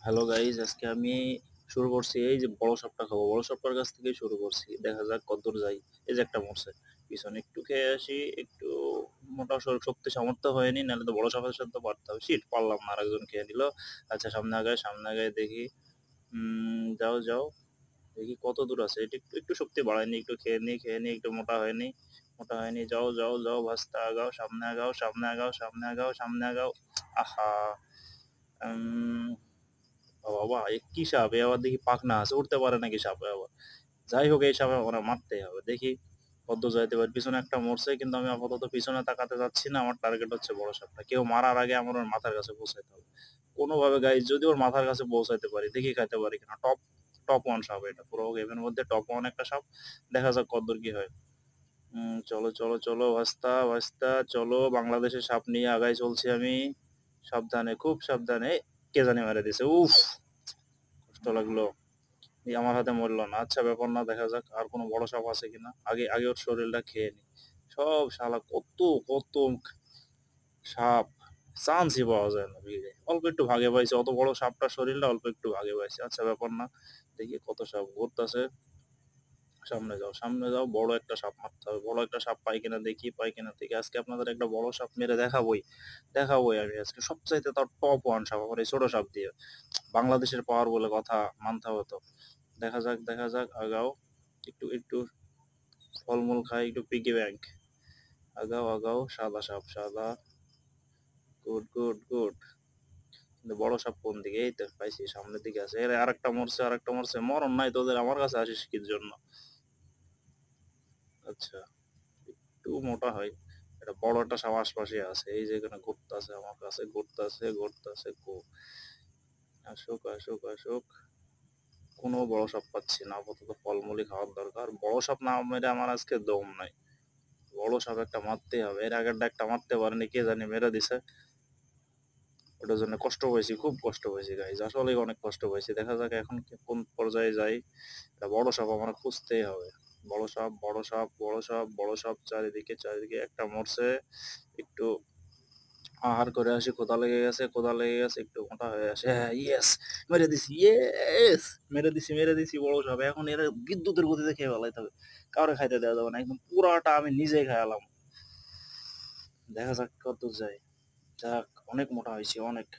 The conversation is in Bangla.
হ্যালো গাইস, আজকে আমি শুরু করছি এই যে বড় সাপটা খাবো। বড় সাপটার কাছ থেকেই শুরু করছি, দেখা যাক কতদূর যাই। এই যে একটা মরছে, পিছনে একটু খেয়ে আসি। একটু মোটা শক্তি সামর্থ্য হয়নি, নাহলে তো বড় সাপের সাথে তো পারতে হবে। শিট, পারলাম না, আরেকজন খেয়ে নিল। আচ্ছা, সামনে আগায় সামনে আগায় দেখি। যাও যাও, দেখি কত দূর আছে। এটা একটু একটু শক্তি বাড়ায়নি, একটু খেয়ে নি একটু মোটা হয়নি। মোটা হয়নি, যাও যাও যাও ভাস্তা, আগাও সামনে আগাও সামনে আগাও সামনে আগাও সামনে আগাও। আহা। উম, ও বাবা, এ কি সাপ! এ আবার দেখি পাখনা আছে, উঠতে পারে নাকি সাপে আবার? যাই হোক, এই সাপে আমার মারতেই হবে, দেখি কত যাইতে পারে। পিছনে একটা মরছে, কিন্তু আমি আপাতত পিছনে তাকাতে যাচ্ছি না। আমার টার্গেট হচ্ছে বড় সাপটা। কেউ মারার আগে আমার ওর মাথার কাছে পৌঁছাইতে হবে কোনোভাবে। গাইজ, যদি ওর মাথার কাছে পৌঁছাইতে পারি, দেখি খাইতে পারি কিনা। টপ টপ ওয়ান সাপ এটা, পুরো গেমের মধ্যে টপ ওয়ান একটা সাপ। দেখা যাক কতদূর কি হয়। চলো চলো চলো ভাস্তা ভাস্তা, চলো। বাংলাদেশের সাপ নিয়ে আগাই চলছি আমি। সাবধানে, খুব সাবধানে। কে জানি মেরে দিছে, উফ! কষ্ট লাগলো। আমার হাতে মরলো না, আচ্ছা ব্যাপার না, দেখা যাক আর কোনো বড় সাপ আছে কিনা। আগে আগে ওর শরীরটা খেয়ে নি। সব শালা কত কত সাপ, চান্সই পাওয়া যায় না ভিড়ে। অল্প একটু ভাগে পাইছে, অত বড় সাপটার শরীরটা অল্প একটু ভাগে পাইছে। আচ্ছা ব্যাপার না, দেখি কত সাপ ঘুরতেছে। সামনে যাও সামনে যাও, বড় একটা সাপ মারতে হবে। বড় একটা সাপ পাই কিনা দেখি, পাই কিনা দেখি। আজকে আপনাদের একটা বড় সাপ মেরে দেখাবোই। দেখাবোই আমি আজকে সবচাইতে তার টপ ওয়ান সাপ আমার এই ছোট সাপ দিয়ে। বাংলাদেশের পাওয়ার বলে কথা, মানতে হবে তো। দেখা যাক দেখা যাক, আগাও। একটু একটু ফলমূল খাই, একটু পিগি ব্যাংক। আগাও আগাও, সাদা সাপ সাদা। Good good good. কিন্তু বড় সাপ কোন দিকে? এই তো পাইছি, সামনের দিকে আছে। এর আরেকটা মরছে, আরেকটা মরছে। মরণ নাই তোদের, আমার কাছে আসিস কির জন্য? আচ্ছা, একটু মোটা হয়। এটা বড় একটা সাপ আশপাশে আছে, এই যে এখানে ঘুরতেছে আমার কাছে, ঘুরতেছে ঘুরতেছে। আসুক আসুক আসুক। কোনো বড় সাপ পাচ্ছি না আপাতত, ফলমূলই খাওয়ার দরকার। বড় সাপ না মেরে আমার আজকে দম নাই। বড় সাপ একটা মারতেই হবে। এর আগেরটা একটা মারতে পারেনি, কে জানি মেরে দিছে। ওটার জন্য কষ্ট পাইছি, খুব কষ্ট পাইছি গাইজ, আসলে অনেক কষ্ট পাইছি। দেখা যাক এখন কোন পর্যায়ে যাই। এটা বড় সাপ আমার খুঁজতেই হবে। বড় সাপ বড় সাপ বড় সাপ বড় সাপ, চারিদিকে চারিদিকে। একটা মরছে, একটু আহার করে আসি। কোদা লেগে গেছে, কোদা লেগে গেছে, একটু মোটা হয়ে আসে। হ্যাঁ, ইয়েস, মেরে দিছি, ইয়েস, মেরে দিছি মেরে দিছি। বড় সাপ এখন এর বিদ্যুতের গতিতে খেয়ে ফেলাইতে হবে। কাউরে খাইতে দেওয়া যাবে না, একদম পুরাটা আমি নিজেই খাইলাম। দেখা যাক কত যায়। যাক, অনেক মোটা হয়েছে অনেক।